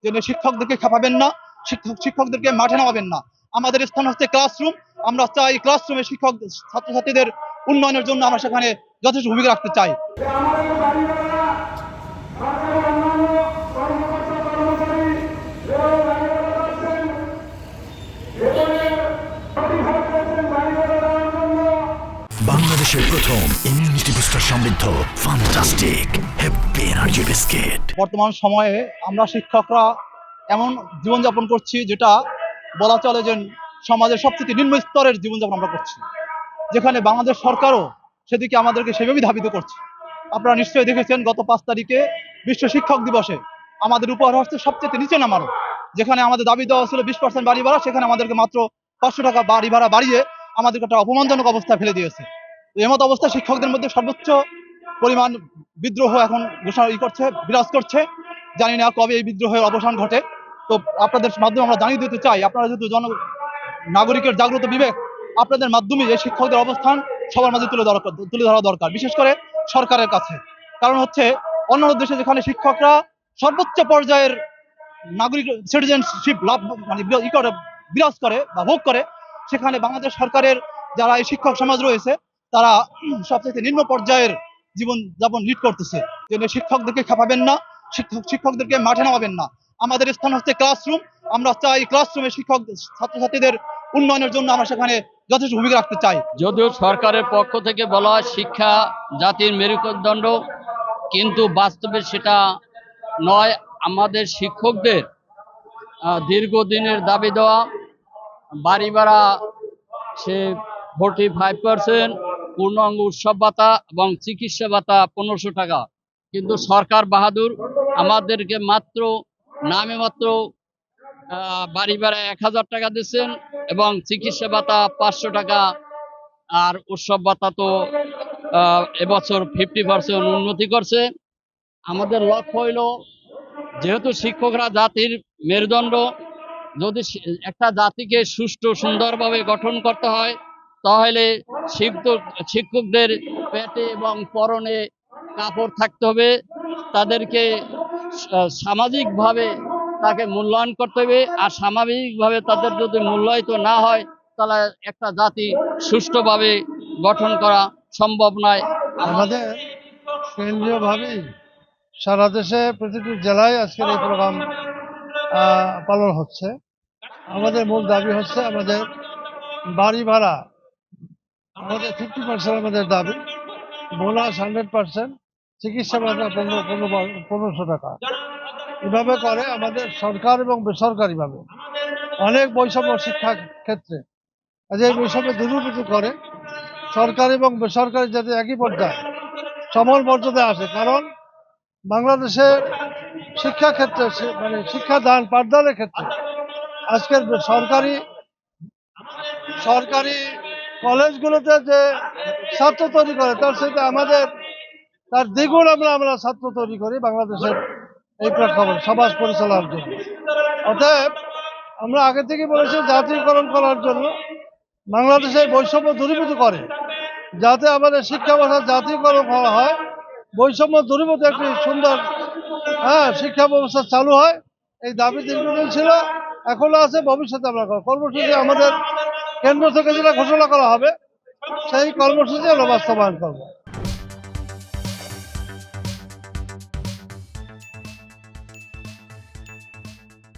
যে শিক্ষকদেরকে খেপাবেন না, শিক্ষকদেরকে মাঠে নামাবেন না। আমাদের স্থান হচ্ছে ক্লাসরুম। আমরা চাই ক্লাসরুমে শিক্ষক ছাত্রছাত্রীদের উন্নয়নের জন্য আমরা সেখানে যথেষ্ট ভূমিকা রাখতে চাই। বাংলাদেশের প্রথম ইমিউনিটি বুস্টার সমৃদ্ধ ফ্যান্টাস্টিক হ্যাপি এনার্জি বিস্কিট। বর্তমান সময়ে আমরা শিক্ষকরা এমন জীবনযাপন করছি যেটা বলা চলে যে সমাজের সবচেয়ে নিম্ন স্তরের জীবনযাপন আমরা করছি, যেখানে বাংলাদেশ সরকারও সেদিকে আমাদেরকে সেভাবেই ধাবিত করছে। আপনারা নিশ্চয়ই দেখেছেন গত 5 তারিখে বিশ্ব শিক্ষক দিবসে আমাদের উপহার হচ্ছে সবচেয়ে নিচে নামানো, যেখানে আমাদের দাবি দেওয়া ছিল 20% বাড়ি ভাড়া, সেখানে আমাদেরকে মাত্র 500 টাকা বাড়ি ভাড়া বাড়িয়ে আমাদেরকে একটা অপমানজনক অবস্থায় ফেলে দিয়েছে। এমত অবস্থায় শিক্ষকদের মধ্যে সর্বোচ্চ পরিমাণ বিদ্রোহ এখন ঘোষণা করছে, বিরাজ করছে। জানি না কবে এই বিদ্রোহের অবসান ঘটে। তো আপনাদের মাধ্যমে আমরা জানিয়ে দিতে চাই, আপনারা যেহেতু নাগরিকের জাগ্রত বিবেক, আপনাদের মাধ্যমে এই শিক্ষকদের অবস্থান সবার মাঝে তুলে ধরা দরকার, বিশেষ করে সরকারের কাছে। কারণ হচ্ছে অন্যান্য দেশে যেখানে শিক্ষকরা সর্বোচ্চ পর্যায়ের নাগরিক সিটিজেনশিপ লাভ মানে বিরাজ করে বা ভোগ করে, সেখানে বাংলাদেশ সরকারের যারা এই শিক্ষক সমাজ রয়েছে তারা সবচেয়ে নিম্ন পর্যায়ের জীবন যাপন লিড করতেছে। যে শিক্ষকদেরকে খেপাবেন না, শিক্ষকদেরকে মাঠে নামাবেন না। আমাদের স্থান হচ্ছে ক্লাসরুম। আমরা চাই ক্লাসরুমে শিক্ষক ছাত্রছাত্রীদের উন্নয়নের জন্য আমরা সেখানে যথেষ্ট ভূমিকা রাখতে চাই। যদিও সরকারের পক্ষ থেকে বলা হয় শিক্ষা জাতির মেরুদণ্ড, কিন্তু বাস্তবে সেটা নয়। আমাদের শিক্ষকদের দীর্ঘদিনের দাবি দেওয়া বাড়ি ভাড়া সে 45%, পূর্ণাঙ্গ উৎসব ভাতা এবং চিকিৎসা ভাতা 1500 টাকা, কিন্তু সরকার বাহাদুর আমাদেরকে নামে মাত্র বাড়ি ভাড়া 1000 টাকা দিচ্ছেন এবং চিকিৎসা ভাতা 500 টাকা, আর উৎসব ভাতা তো এবছর 50% উন্নতি করছে। আমাদের লক্ষ্য হইল, যেহেতু শিক্ষকরা জাতির মেরুদণ্ড, যদি একটা জাতিকে সুষ্ঠু সুন্দরভাবে গঠন করতে হয় তাহলে শিক্ষকদের পেটে এবং পরনে কাপড় থাকতে হবে, তাদেরকে সামাজিকভাবে তাকে মূল্যায়ন করতে হবে। আর সামাজিকভাবে তাদের যদি মূল্যায়িত না হয় তাহলে একটা জাতি সুষ্ঠুভাবে গঠন করা সম্ভব নয়। আমাদের কেন্দ্রীয়ভাবে সারা দেশে প্রতিটি জেলায় আজকের এই প্রোগ্রাম পালন হচ্ছে। আমাদের মূল দাবি হচ্ছে আমাদের বাড়ি ভাড়া, আমাদের 50% আমাদের দাবি, বোনাস 100%, চিকিৎসা ভাতা 1500 টাকা। এভাবে করে আমাদের সরকার এবং বেসরকারিভাবে অনেক বৈষম্য শিক্ষা ক্ষেত্রে, এই বৈষম্য দুর্নীতি করে সরকারি এবং বেসরকারি যাতে একই পর্যায়ে সমান মর্যাদা আসে। কারণ বাংলাদেশের শিক্ষা ক্ষেত্রে মানে শিক্ষাদান পাঠদানের ক্ষেত্রে আজকের সরকারি কলেজগুলোতে যে ছাত্র তৈরি করে তার সাথে তার দ্বিগুণ আমরা ছাত্র তৈরি করি বাংলাদেশের এই প্রেক্ষাপট সমাজ পরিচালনার জন্য। অতএব আমরা আগে থেকে বলেছি জাতীয়করণ করার জন্য, বাংলাদেশের বৈষম্য দূরীভূত করে যাতে আমাদের শিক্ষা ব্যবস্থা জাতীয়করণ করা হয়, বৈষম্য দূরীভূত একটি সুন্দর শিক্ষা ব্যবস্থা চালু হয়। এই দাবি দীর্ঘদিন ছিল, এখনো আছে, ভবিষ্যতে আমরা কর্মসূচি আমাদের কেন্দ্র থেকে যেটা ঘোষণা করা হবে সেই কর্মসূচি আমরা বাস্তবায়ন করবো।